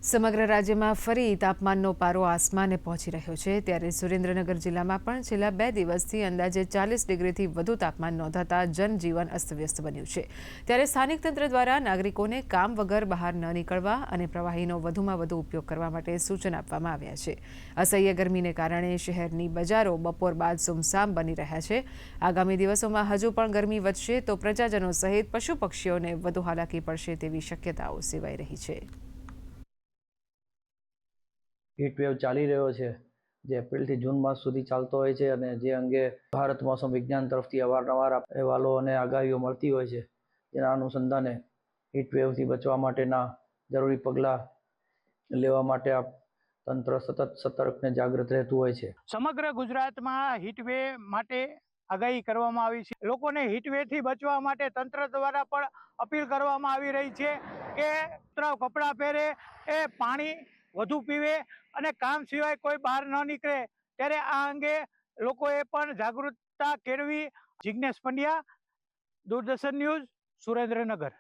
સમગ્ર રાજ્યમાં ફરી તાપમાનનો પારો આસમાને પહોંચી રહ્યો છે ત્યારે સુરેન્દ્રનગર જિલ્લામાં પણ છેલ્લા 2 દિવસથી અંદાજે 40 ડિગ્રીથી વધુ તાપમાન નોંધાતા જનજીવન અસ્તવ્યસ્ત બન્યું છે ત્યારે સ્થાનિક તંત્ર દ્વારા નાગરિકોને કામ વગર બહાર ન નીકળવા અને પ્રવાહીનો વધુમાં વધુ ઉપયોગ કરવા માટે સૂચન આપવામાં આવ્યા છે। અસહ્ય ગરમીને કારણે શહેરની બજારો બપોર બાદ સુમસામ બની રહ્યા છે। આગામી દિવસોમાં હજુ પણ ગરમી વધશે તો પ્રજાજનો સહિત પશુ પક્ષીઓને વધુ હાલાકી પડશે તેવી શક્યતાઓ સેવાઈ રહી છે। હીટ વેવ ચાલી રહ્યો છે જે એપ્રિલથી જૂન માસ સુધી ચાલતો હોય છે અને જે અંગે ભારત મોસમ વિજ્ઞાન તરફથી અવારનવાર અહેવાલો અને આગાહીઓ મળતી હોય છે। જેના અનુસંધાને હીટ વેવથી બચવા માટેના જરૂરી પગલાં લેવા માટે તંત્ર સતત સતર્ક ને જાગૃત રહેતું હોય છે। સમગ્ર ગુજરાતમાં હીટ વેવ માટે આગાહી કરવામાં આવી છે। લોકોને હીટ વેવથી બચવા માટે તંત્ર દ્વારા પણ અપીલ કરવામાં આવી રહી છે કે કપડાં પહેરે, એ પાણી વધુ પીવે અને કામ સિવાય કોઈ બહાર ન નીકળે। ત્યારે આ અંગે લોકોએ પણ જાગૃતતા કેળવી। જિગ્નેશ પંડ્યા, દૂરદર્શન ન્યૂઝ, સુરેન્દ્રનગર।